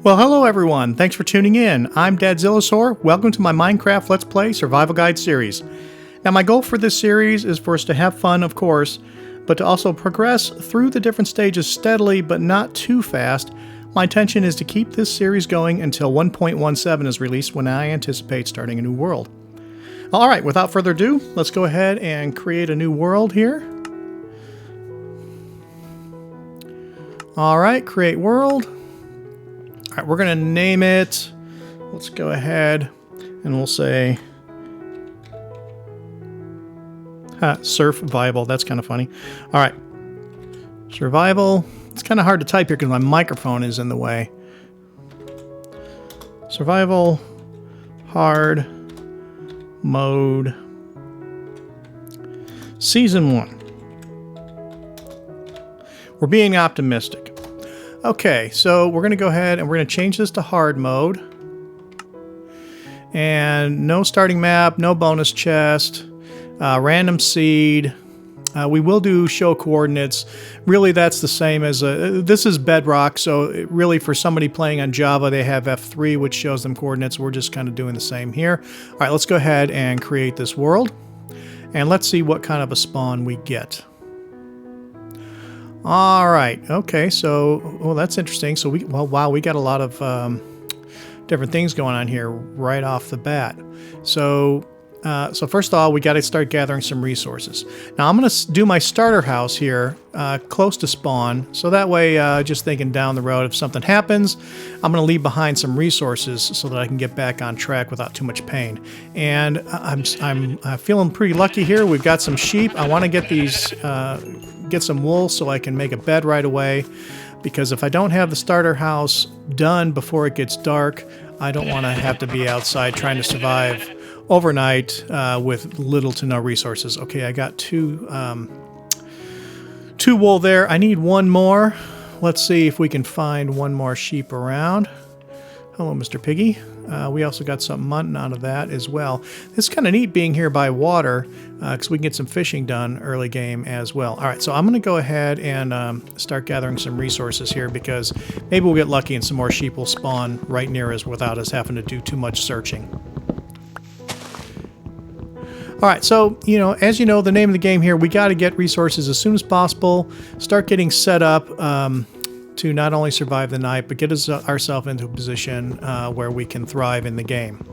Well, hello everyone. Thanks for tuning in. I'm Dadzillosaur. Welcome to my Minecraft Let's Play Survival Guide series. Now, my goal for this series is for us to have fun, of course, but to also progress through the different stages steadily, but not too fast. My intention is to keep this series going until 1.17 is released, when I anticipate starting a new world. All right, without further ado, let's go ahead and create a new world here. All right, create world. All right, we're going to name it. Let's go ahead and we'll say survival. That's kind of funny. All right, survival. It's kind of hard to type here because my microphone is in the way. Survival hard mode season 1. We're being optimistic. Okay, so we're going to go ahead and we're going to change this to hard mode. And no starting map, no bonus chest, random seed. We will do show coordinates. Really, that's the same as this is Bedrock, so really for somebody playing on Java, they have F3, which shows them coordinates. We're just kind of doing the same here. All right, let's go ahead and create this world. And let's see what kind of a spawn we get. All right. Okay. So, well, that's interesting. So wow, we got a lot of different things going on here right off the bat. So first of all, we got to start gathering some resources. Now, I'm going to do my starter house here close to spawn. So that way, just thinking down the road, if something happens, I'm going to leave behind some resources so that I can get back on track without too much pain. And I'm feeling pretty lucky here. We've got some sheep. I want to get these. Get some wool so I can make a bed right away, because if I don't have the starter house done before it gets dark, I don't want to have to be outside trying to survive overnight with little to no resources. Okay, I got two wool there. I need one more. Let's see if we can find one more sheep around. Hello, Mr. Piggy. We also got some mutton out of that as well. It's kind of neat being here by water because we can get some fishing done early game as well. All right, so I'm going to go ahead and start gathering some resources here, because maybe we'll get lucky and some more sheep will spawn right near us without us having to do too much searching. All right, so, as you know, the name of the game here, we got to get resources as soon as possible, start getting set up to not only survive the night, but get ourselves into a position where we can thrive in the game.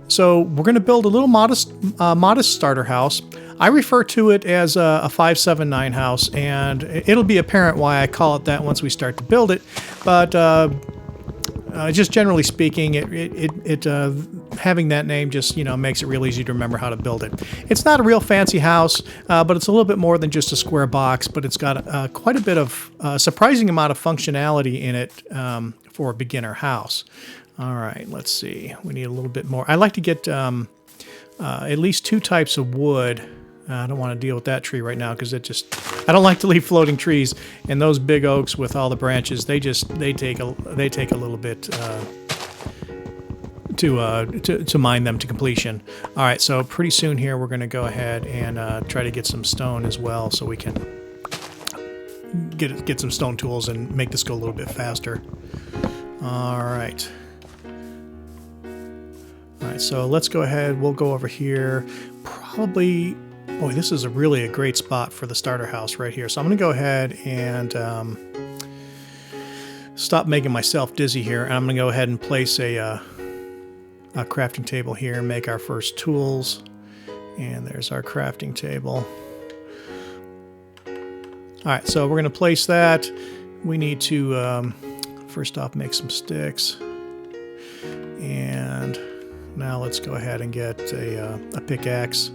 So we're going to build a little modest starter house. I refer to it as a 579 house, and it'll be apparent why I call it that once we start to build it. But just generally speaking, having that name just makes it real easy to remember how to build it. It's not a real fancy house, but it's a little bit more than just a square box. But it's got quite a bit of surprising amount of functionality in it for a beginner house. All right, let's see. We need a little bit more. I like to get at least 2 types of wood. I don't want to deal with that tree right now because I don't like to leave floating trees, and those big oaks with all the branches, they take a little bit to mine them to completion. All right, so pretty soon here we're going to go ahead and try to get some stone as well, so we can get some stone tools and make this go a little bit faster. All right. All right, so let's go ahead. We'll go over here. Probably. Boy, this is really a great spot for the starter house right here. So I'm going to go ahead and stop making myself dizzy here. And I'm going to go ahead and place a crafting table here, make our first tools. And there's our crafting table. All right, so we're going to place that. We need to, first off, make some sticks. And now let's go ahead and get a pickaxe.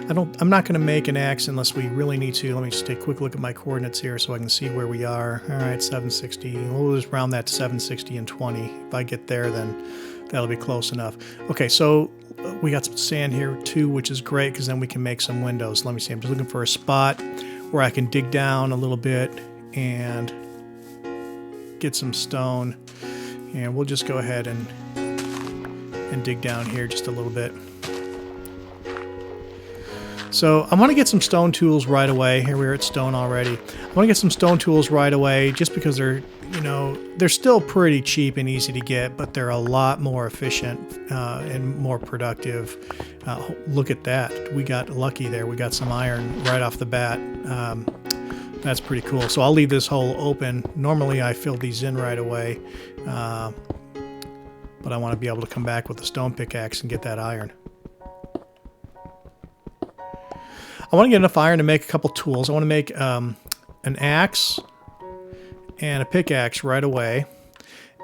I'm not going to make an axe unless we really need to. Let me just take a quick look at my coordinates here so I can see where we are. All right, 760. We'll just round that to 760 and 20. If I get there, then that'll be close enough. Okay, so we got some sand here too, which is great because then we can make some windows. Let me see. I'm just looking for a spot where I can dig down a little bit and get some stone. And we'll just go ahead and dig down here just a little bit. So I want to get some stone tools right away. Here we are at stone already. I want to get some stone tools right away just because they're, you know, they're still pretty cheap and easy to get, but they're a lot more efficient and more productive. Look at that. We got lucky there. We got some iron right off the bat. That's pretty cool. So I'll leave this hole open. Normally I fill these in right away, but I want to be able to come back with a stone pickaxe and get that iron. I want to get enough iron to make a couple tools. I want to make an axe and a pickaxe right away,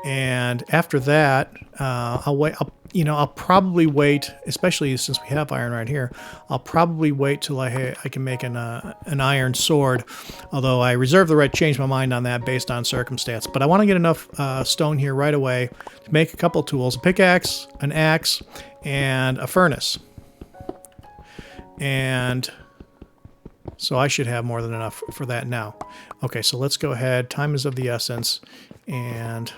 and after that, I'll probably wait. Especially since we have iron right here, I'll probably wait till I can make an iron sword. Although I reserve the right to change my mind on that based on circumstance. But I want to get enough stone here right away to make a couple tools: a pickaxe, an axe, and a furnace. And so I should have more than enough for that now. Okay, so let's go ahead. Time is of the essence. And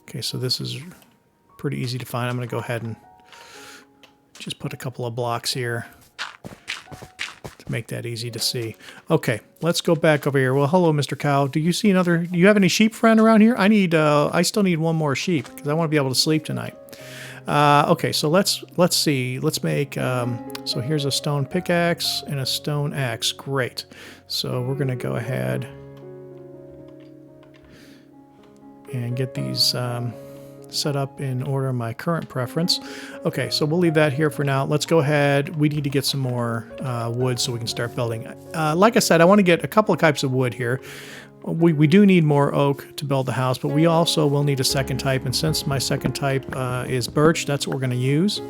okay, so this is pretty easy to find. I'm going to go ahead and just put a couple of blocks here to make that easy to see. Okay, let's go back over here. Well, hello, Mr. Cow. Do you see another? Do you have any sheep friend around here? I still need one more sheep because I want to be able to sleep tonight. Okay, so let's see. Let's make, so here's a stone pickaxe and a stone axe. Great. So we're going to go ahead and get these set up in order of my current preference. Okay, so we'll leave that here for now. Let's go ahead. We need to get some more wood so we can start building. Like I said, I want to get a couple of types of wood here. We do need more oak to build the house, but we also will need a second type, and since my second type is birch, that's what we're going to use.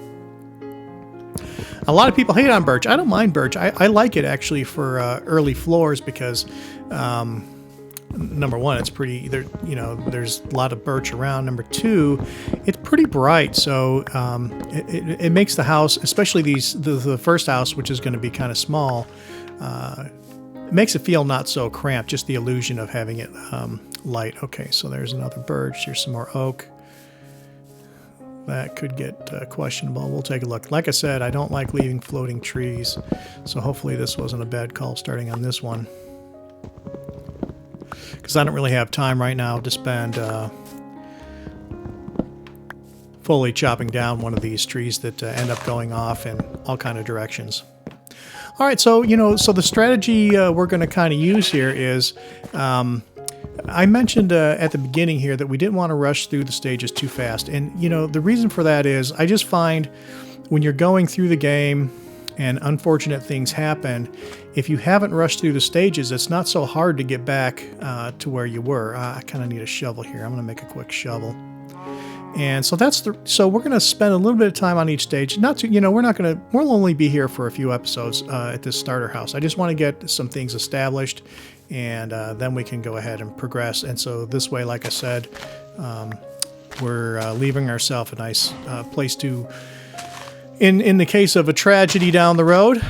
A lot of people hate on birch. I don't mind birch. I like it actually for early floors because number one, it's pretty, there's a lot of birch around. Number two, it's pretty bright, so it makes the house, especially the first house, which is going to be kind of small, it makes it feel not so cramped, just the illusion of having it light. Okay, so there's another birch. Here's some more oak. That could get questionable. We'll take a look. Like I said, I don't like leaving floating trees, so hopefully this wasn't a bad call starting on this one. Because I don't really have time right now to spend fully chopping down one of these trees that end up going off in all kind of directions. All right, so the strategy we're going to kind of use here is, I mentioned at the beginning here that we didn't want to rush through the stages too fast, and the reason for that is I just find when you're going through the game and unfortunate things happen, if you haven't rushed through the stages, it's not so hard to get back to where you were. I kind of need a shovel here. I'm going to make a quick shovel. And so so we're going to spend a little bit of time on each stage. Not to, we'll only be here for a few episodes at this starter house. I just want to get some things established, and then we can go ahead and progress. And so this way, like I said, we're leaving ourselves a nice place to, in the case of a tragedy down the road,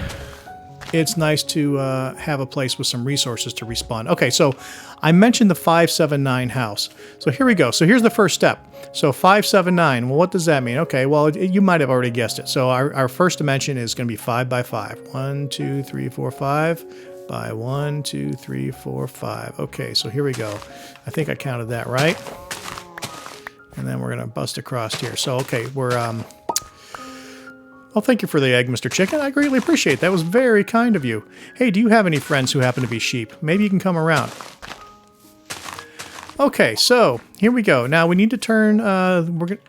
it's nice to have a place with some resources to respawn. Okay, so I mentioned the 579 house. So here we go. So here's the first step. So 579, well, what does that mean? Okay, well, you might have already guessed it. So our first dimension is going to be 5 by 5. 1, 2, 3, 4, 5 by 1, 2, 3, 4, 5. Okay, so here we go. I think I counted that right. And then we're going to bust across here. So, okay, we're... Well, thank you for the egg, Mr. Chicken. I greatly appreciate it. That was very kind of you. Hey, do you have any friends who happen to be sheep? Maybe you can come around. Okay, so here we go. Now we need to turn... Did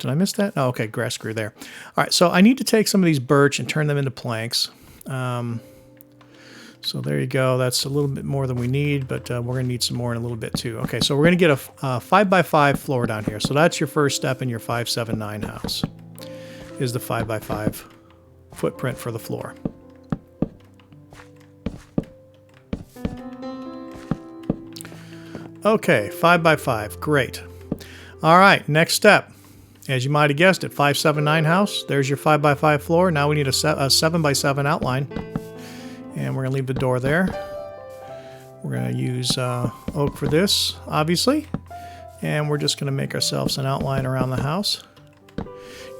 I miss that? Oh, okay, grass grew there. All right, so I need to take some of these birch and turn them into planks. So there you go. That's a little bit more than we need, but we're going to need some more in a little bit too. Okay, so we're going to get a 5 by 5 floor down here. So that's your first step in your 579 house. Is the 5 by 5 footprint for the floor. Okay, 5 by 5, great. All right, next step. As you might have guessed it, 579 house. There's your 5 by 5 floor. Now we need a 7 by 7 outline, and we're gonna leave the door there. We're gonna use oak for this, obviously, and we're just gonna make ourselves an outline around the house.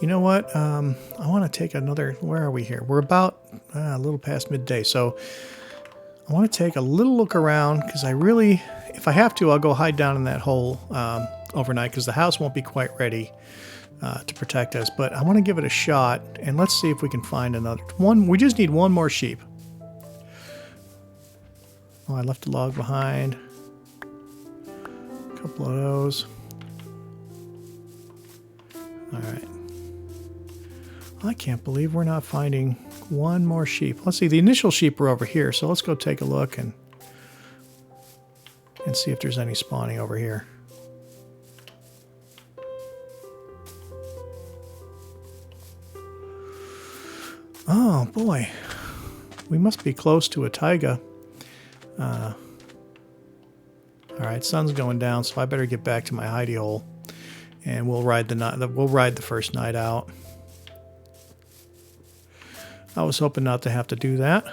You know what? I want to take another... Where are we here? We're about a little past midday, so I want to take a little look around because I really... If I have to, I'll go hide down in that hole overnight because the house won't be quite ready to protect us. But I want to give it a shot, and let's see if we can find another one. We just need one more sheep. Oh, I left a log behind. A couple of those. All right. I can't believe we're not finding one more sheep. Let's see, the initial sheep are over here, so let's go take a look and see if there's any spawning over here. Oh boy, we must be close to a taiga. All right, sun's going down, so I better get back to my hidey hole, and we'll ride the first night out. I was hoping not to have to do that.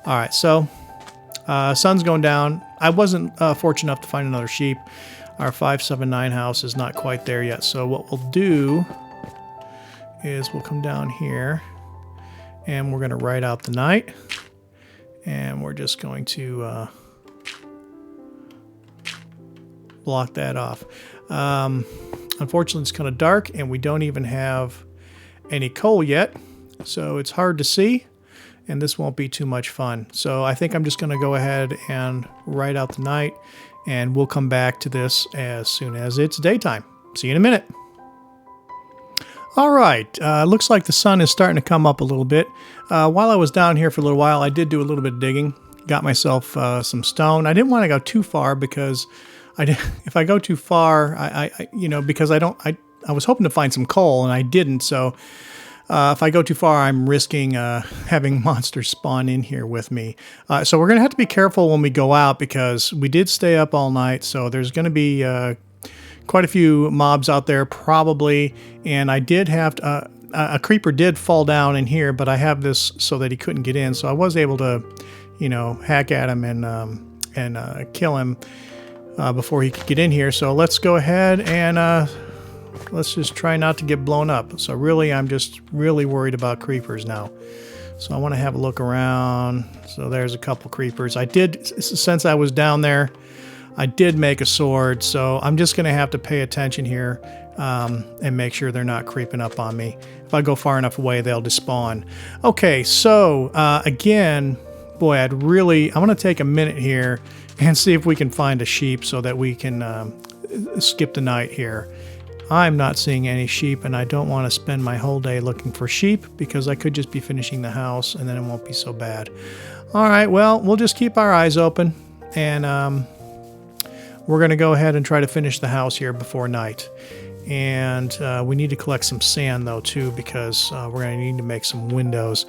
All right, so sun's going down. I wasn't fortunate enough to find another sheep. Our 579 house is not quite there yet. So what we'll do is we'll come down here and we're going to ride out the night. And we're just going to block that off. Unfortunately, it's kind of dark and we don't even have any coal yet. So it's hard to see, and this won't be too much fun. So I think I'm just going to go ahead and ride out the night, and we'll come back to this as soon as it's daytime. See you in a minute. All right, looks like the sun is starting to come up a little bit. While I was down here for a little while, I did do a little bit of digging. Got myself some stone. I didn't want to go too far because if I go too far, because I was hoping to find some coal, and I didn't, so... if I go too far, I'm risking having monsters spawn in here with me. So we're going to have to be careful when we go out because we did stay up all night. So there's going to be quite a few mobs out there probably. And I did have to, a creeper did fall down in here, but I have this so that he couldn't get in. So I was able to, hack at him and kill him before he could get in here. So let's go ahead and... let's just try not to get blown up. So really, I'm just really worried about creepers now. So I want to have a look around. So there's a couple creepers. I did, since I was down there, I did make a sword. So I'm just going to have to pay attention here and make sure they're not creeping up on me. If I go far enough away, they'll despawn. Okay, so again, boy, I want to take a minute here and see if we can find a sheep so that we can skip the night here. I'm not seeing any sheep, and I don't want to spend my whole day looking for sheep because I could just be finishing the house, and then it won't be so bad. All right, well, we'll just keep our eyes open, and we're going to go ahead and try to finish the house here before night. And we need to collect some sand, though, too, because we're going to need to make some windows.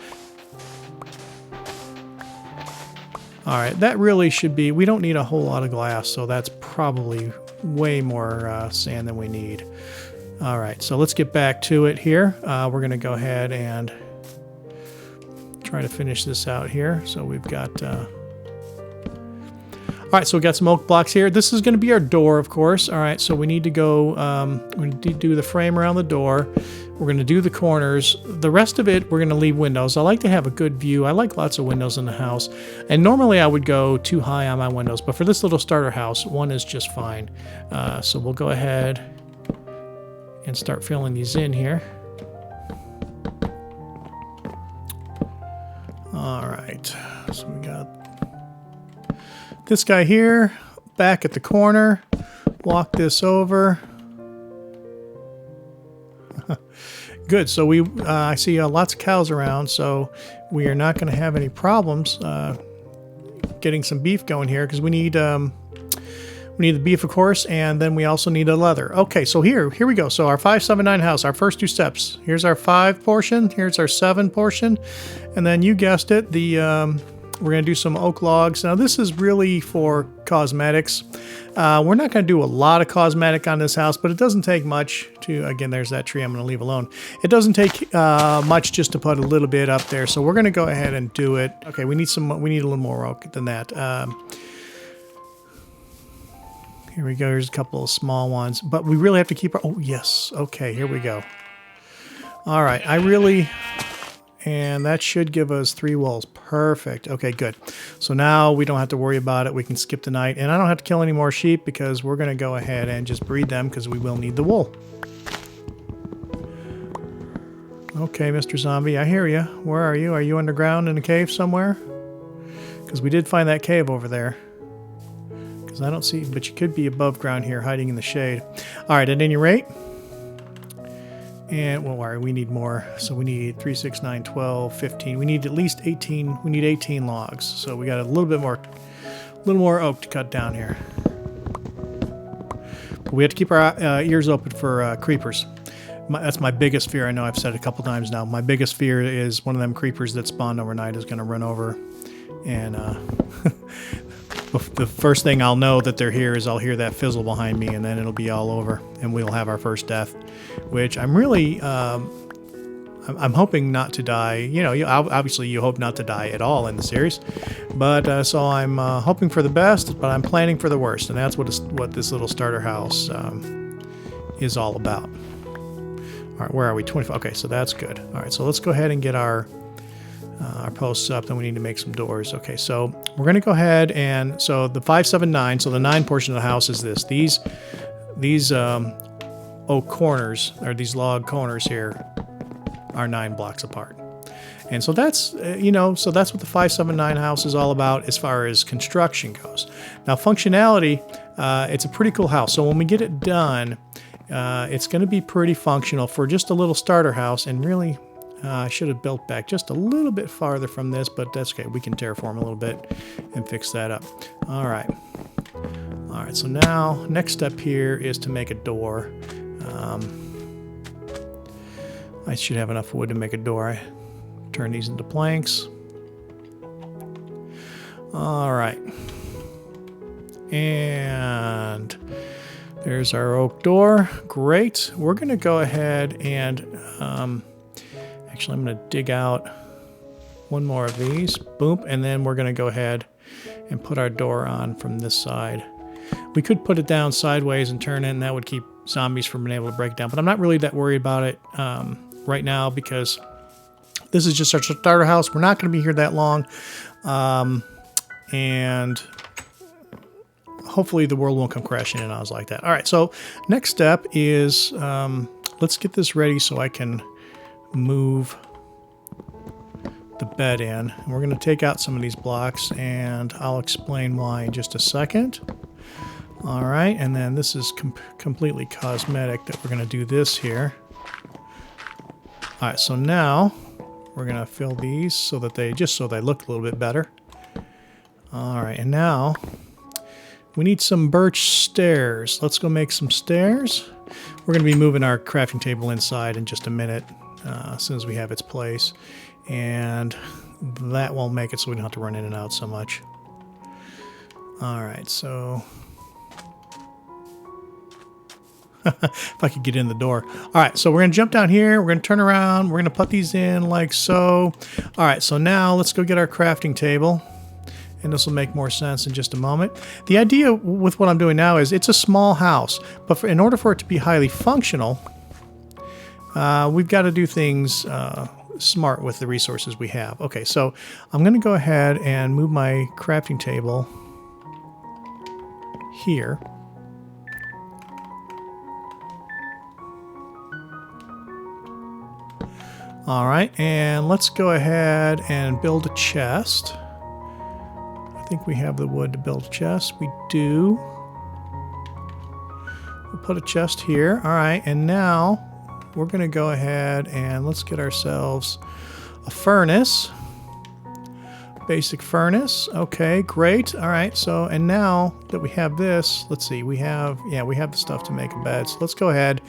All right, that really should be... We don't need a whole lot of glass, so that's probably... way more sand than we need. All right, so let's get back to it here. We're going to go ahead and try to finish this out here. So we've got... All right, so we've got some oak blocks here. This is going to be our door, of course. All right, so we need to go... we need to do the frame around the door. We're going to do the corners. The rest of it, we're going to leave windows. I like to have a good view. I like lots of windows in the house. And normally I would go too high on my windows, but for this little starter house, one is just fine. So we'll go ahead and start filling these in here. All right. So we got this guy here, back at the corner. Walk this over. Good. So I see lots of cows around, so we are not going to have any problems getting some beef going here because we need the beef, of course, and then we also need the leather. Okay, so here we go. So our 579 house, our first two steps. Here's our 5 portion. Here's our 7 portion, and then you guessed it, we're going to do some oak logs. Now this is really for cosmetics. We're not going to do a lot of cosmetic on this house, but it doesn't take much to, again, there's that tree I'm going to leave alone. It doesn't take much just to put a little bit up there. So we're going to go ahead and do it. Okay, we need a little more oak than that. Here we go. Here's a couple of small ones, but we really have to keep our, oh yes. Okay, here we go. All right, and that should give us 3 walls. Perfect. Okay, good. So now we don't have to worry about it. We can skip the night, and I don't have to kill any more sheep because we're going to go ahead and just breed them because we will need the wool. Okay, Mr. Zombie, I hear you. Where are you? Are you underground in a cave somewhere? Because we did find that cave over there. Because I don't see, but you could be above ground here, hiding in the shade. All right, at any rate. And, well, all right, we need more. So we need 3, 6, 9, 12, 15. We need at least 18. We need 18 logs. So we got a little more oak to cut down here. But we have to keep our ears open for creepers. That's my biggest fear. I know I've said it a couple times now. My biggest fear is one of them creepers that spawned overnight is going to run over. And the first thing I'll know that they're here is I'll hear that fizzle behind me, and then it'll be all over. And we'll have our first death, which I'm really... I'm hoping not to die. You know, obviously you hope not to die at all in the series. But so I'm hoping for the best, but I'm planning for the worst. And that's what this little starter house is all about. All right, where are we? 25. Okay, so that's good. All right, so let's go ahead and get our posts up. Then we need to make some doors. Okay, so we're going to go ahead and so the 5, 7, 9. So the 9 portion of the house is this. These oak corners or these log corners here are 9 blocks apart. And so that's so that's what the 5, 7, 9 house is all about as far as construction goes. Now functionality, it's a pretty cool house. So when we get it done. It's going to be pretty functional for just a little starter house, and really I should have built back just a little bit farther from this, but that's okay. We can terraform a little bit and fix that up. All right, so now next step here is to make a door. I should have enough wood to make a door. I turn these into planks. All right, and there's our oak door. Great. We're going to go ahead and actually I'm going to dig out one more of these. Boom. And then we're going to go ahead and put our door on from this side. We could put it down sideways and turn it, and that would keep zombies from being able to break it down. But I'm not really that worried about it right now because this is just our starter house. We're not going to be here that long. And hopefully the world won't come crashing in on us like that. All right, so next step is let's get this ready so I can move the bed in. And we're going to take out some of these blocks, and I'll explain why in just a second. All right, and then this is completely cosmetic that we're going to do this here. All right, so now we're going to fill these so that they look a little bit better. All right, and now we need some birch stairs. Let's go make some stairs. We're going to be moving our crafting table inside in just a minute as soon as we have its place. And that won't make it so we don't have to run in and out so much. All right, so... if I could get in the door. All right, so we're going to jump down here. We're going to turn around. We're going to put these in like so. All right, so now let's go get our crafting table. And this will make more sense in just a moment. The idea with what I'm doing now is it's a small house, but in order for it to be highly functional, we've got to do things smart with the resources we have. Okay, so I'm going to go ahead and move my crafting table here. All right, and let's go ahead and build a chest. I think we have the wood to build a chest. We do. We'll put a chest here. All right, and now we're going to go ahead and let's get ourselves a furnace. Basic furnace. Okay, great. All right, so and now that we have this, let's see, we have the stuff to make a bed. So let's go ahead.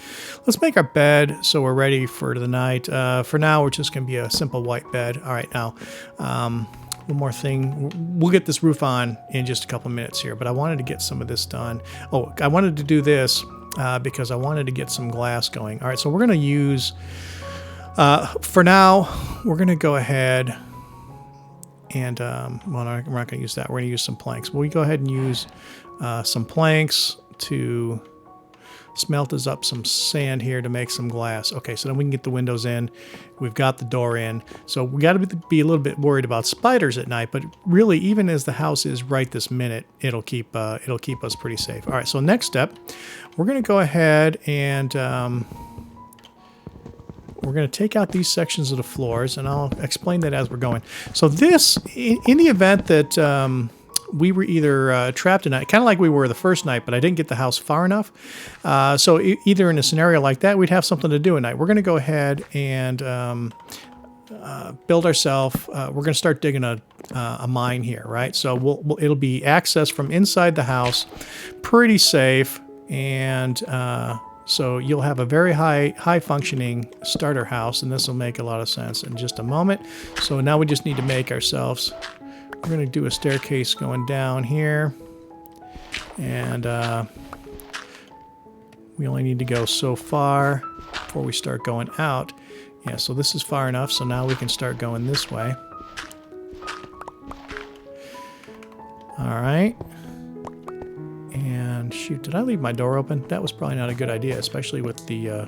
Let's make our bed so we're ready for the night. For now, we're just going to be a simple white bed. All right, now, one more thing. We'll get this roof on in just a couple minutes here, but I wanted to get some of this done. Oh, I wanted to do this because I wanted to get some glass going. All right, so we're going to use, for now, we're going to go ahead and, well, we're not going to use that. We're going to use some planks. We'll go ahead and use some planks to smelt us up some sand here to make some glass. Okay, so then we can get the windows in. We've got the door in. So we got to be a little bit worried about spiders at night, but really, even as the house is right this minute, it'll keep us pretty safe. All right, so next step, we're going to go ahead and we're going to take out these sections of the floors, and I'll explain that as we're going. So this, in the event that we were either trapped in a night, kind of like we were the first night, but I didn't get the house far enough. So either in a scenario like that, we'd have something to do at night. We're going to go ahead and build ourselves. We're going to start digging a mine here, right? So it'll be accessed from inside the house, pretty safe, and so you'll have a very high functioning starter house, and this will make a lot of sense in just a moment. So now we just need to make ourselves. We're going to do a staircase going down here, and we only need to go so far before we start going out. Yeah, so this is far enough, so now we can start going this way. All right. And shoot, did I leave my door open? That was probably not a good idea, especially with the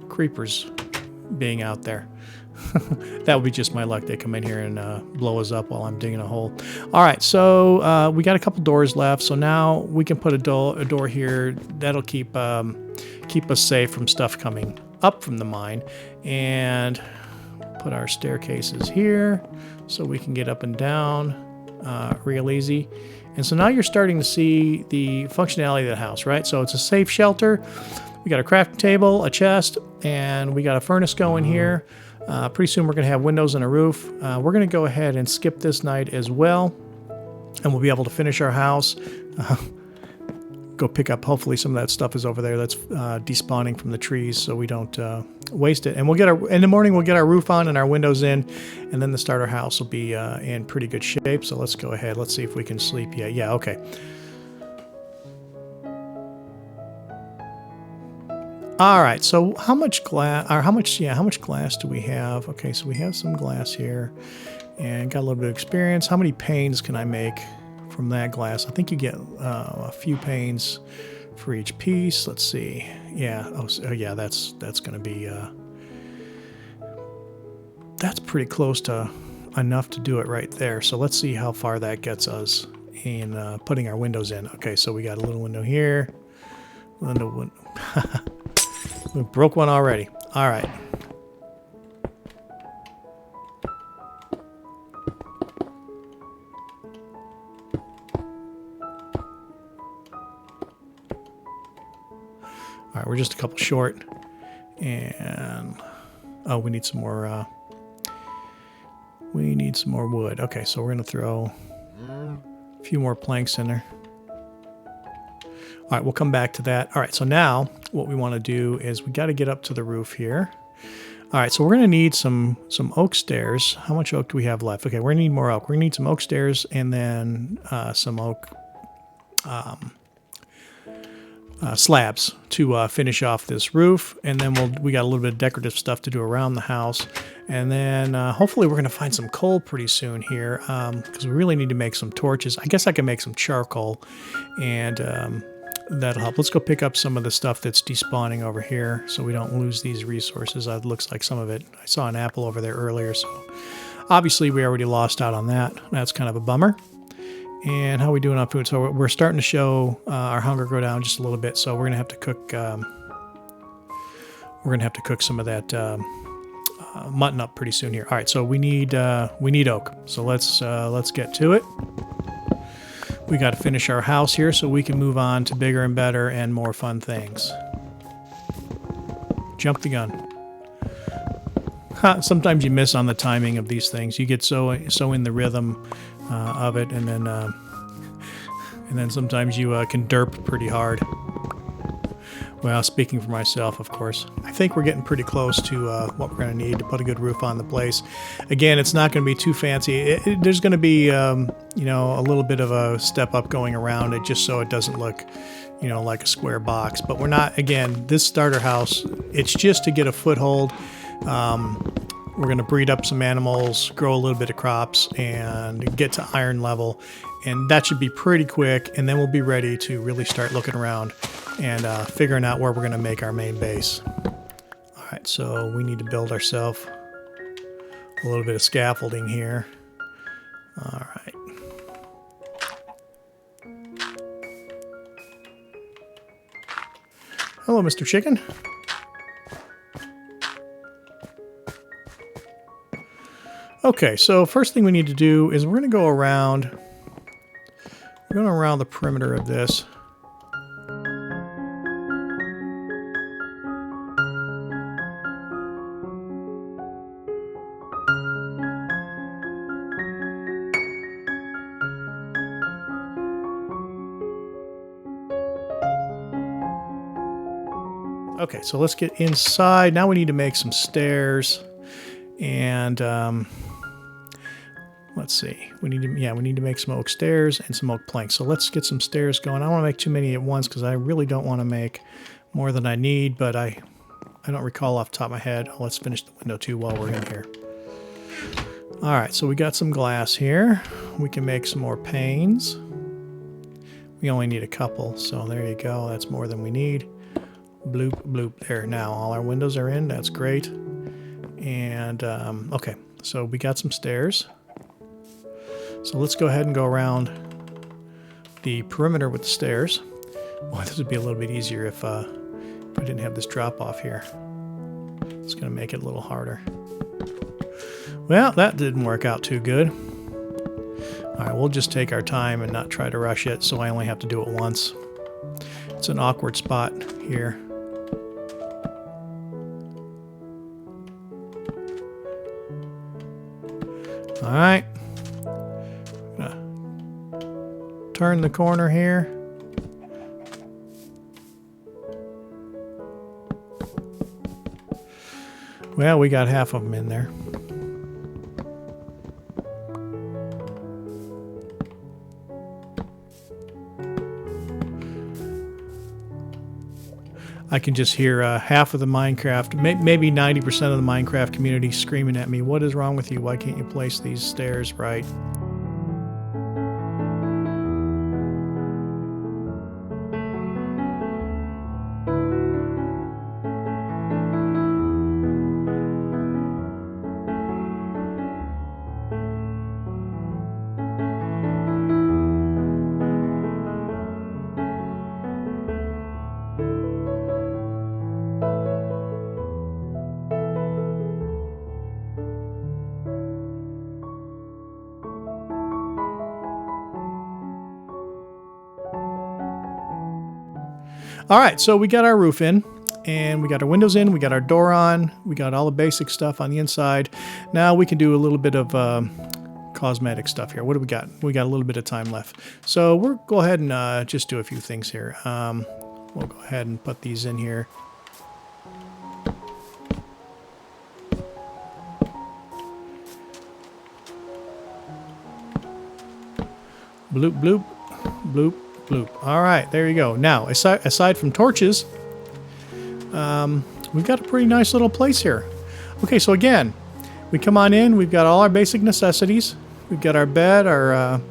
creepers being out there. That would be just my luck. They come in here and blow us up while I'm digging a hole. All right, so we got a couple doors left. So now we can put a door here. That'll keep us safe from stuff coming up from the mine. And put our staircases here so we can get up and down real easy. And so now you're starting to see the functionality of the house, right? So it's a safe shelter. We got a crafting table, a chest, and we got a furnace going here. Pretty soon we're going to have windows and a roof. We're going to go ahead and skip this night as well, and we'll be able to finish our house. Go pick up, hopefully some of that stuff is over there that's despawning from the trees so we don't waste it. And we'll get in the morning, we'll get our roof on and our windows in, and then the starter house will be in pretty good shape. So let's go ahead. Let's see if we can sleep yet. Yeah, okay. All right, so how much glass do we have? Okay, so we have some glass here and got a little bit of experience. How many panes can I make from that glass? I think you get a few panes for each piece. Let's see. Yeah. Oh, yeah. That's going to be. That's pretty close to enough to do it right there. So let's see how far that gets us in putting our windows in. Okay. So we got a little window here. We broke one already. All right. All right, we're just a couple short, and oh, we need some more. We need some more wood. Okay, so we're gonna throw a few more planks in there. All right, we'll come back to that. All right, so now what we want to do is we got to get up to the roof here. All right, so we're gonna need some oak stairs. How much oak do we have left? Okay, we're gonna need more oak. We're gonna need some oak stairs and then some oak. Slabs to finish off this roof, and then we got a little bit of decorative stuff to do around the house, and then hopefully we're going to find some coal pretty soon here because we really need to make some torches. I guess I can make some charcoal, and that'll help. Let's go pick up some of the stuff that's despawning over here so we don't lose these resources. It looks like some of it. I saw an apple over there earlier, so obviously we already lost out on that. That's kind of a bummer. And how are we doing on food? So we're starting to show our hunger go down just a little bit. So we're gonna have to cook. We're gonna have to cook some of that mutton up pretty soon here. All right. So we need oak. So let's get to it. We got to finish our house here so we can move on to bigger and better and more fun things. Jump the gun. Sometimes you miss on the timing of these things. You get so in the rhythm of it, and then sometimes you can derp pretty hard. Well, speaking for myself, of course, I think we're getting pretty close to what we're going to need to put a good roof on the place. Again, it's not going to be too fancy. There's going to be a little bit of a step up going around it, just so it doesn't look like a square box. But we're not. Again, this starter house, it's just to get a foothold. We're going to breed up some animals, grow a little bit of crops, and get to iron level. And that should be pretty quick, and then we'll be ready to really start looking around and figuring out where we're going to make our main base. All right, so we need to build ourselves a little bit of scaffolding here. All right. Hello, Mr. Chicken. Okay, so first thing we need to do is we're going to go around. We're going around the perimeter of this. Okay, so let's get inside. Now we need to make some stairs, and let's see. We need to make some oak stairs and some oak planks. So let's get some stairs going. I don't want to make too many at once because I really don't want to make more than I need, but I don't recall off the top of my head. Oh, let's finish the window too while we're in here. All right, so we got some glass here. We can make some more panes. We only need a couple, so there you go. That's more than we need. Bloop, bloop. There, now all our windows are in. That's great. And, okay, so we got some stairs. So let's go ahead and go around the perimeter with the stairs. Boy, this would be a little bit easier if we didn't have this drop off here. It's going to make it a little harder. Well, that didn't work out too good. All right, we'll just take our time and not try to rush it, so I only have to do it once. It's an awkward spot here. All right. Turn the corner here. Well, we got half of them in there. I can just hear half of the Minecraft, maybe 90% of the Minecraft community screaming at me, "What is wrong with you? Why can't you place these stairs right?" All right, so we got our roof in, and we got our windows in, we got our door on, we got all the basic stuff on the inside. Now we can do a little bit of cosmetic stuff here. What do we got? We got a little bit of time left. So we'll go ahead and just do a few things here. We'll go ahead and put these in here. Bloop, bloop, bloop. Bloop. All right, there you go. Now, aside from torches, we've got a pretty nice little place here. Okay, so again, we come on in. We've got all our basic necessities. We've got our bed, our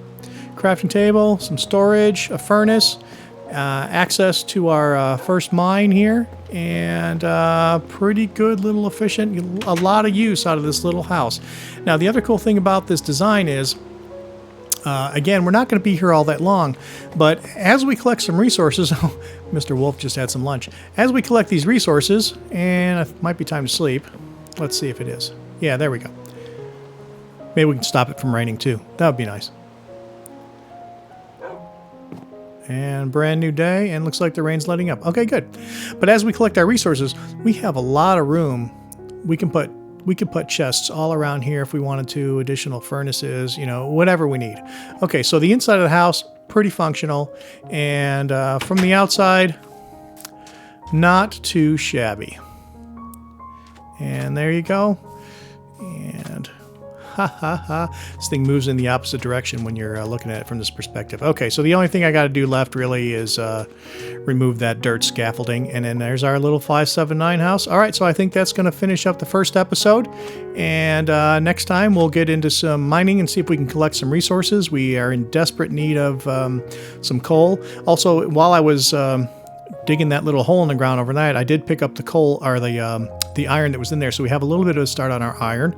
crafting table, some storage, a furnace, access to our first mine here, and pretty good little efficient, a lot of use out of this little house. Now, the other cool thing about this design is, again, we're not going to be here all that long, but as we collect some resources, oh, Mr. Wolf just had some lunch. As we collect these resources, and it might be time to sleep. Let's see if it is. Yeah, there we go. Maybe we can stop it from raining too. That would be nice. And brand new day, and looks like the rain's letting up. Okay, good. But as we collect our resources, we have a lot of room. We can put chests all around here if we wanted to, additional furnaces, you know, whatever we need. Okay, so the inside of the house, pretty functional, and from the outside, not too shabby. And there you go. And ha ha ha, this thing moves in the opposite direction when you're looking at it from this perspective. Okay, so the only thing I got to do left really is remove that dirt scaffolding, and then there's our little 579 house. All right, so I think that's going to finish up the first episode, and next time we'll get into some mining and see if we can collect some resources. We are in desperate need of some coal. Also, while I was digging that little hole in the ground overnight, I did pick up the coal or the iron that was in there. So we have a little bit of a start on our iron.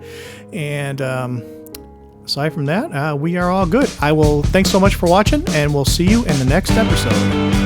And aside from that, we are all good. Thanks so much for watching, and we'll see you in the next episode.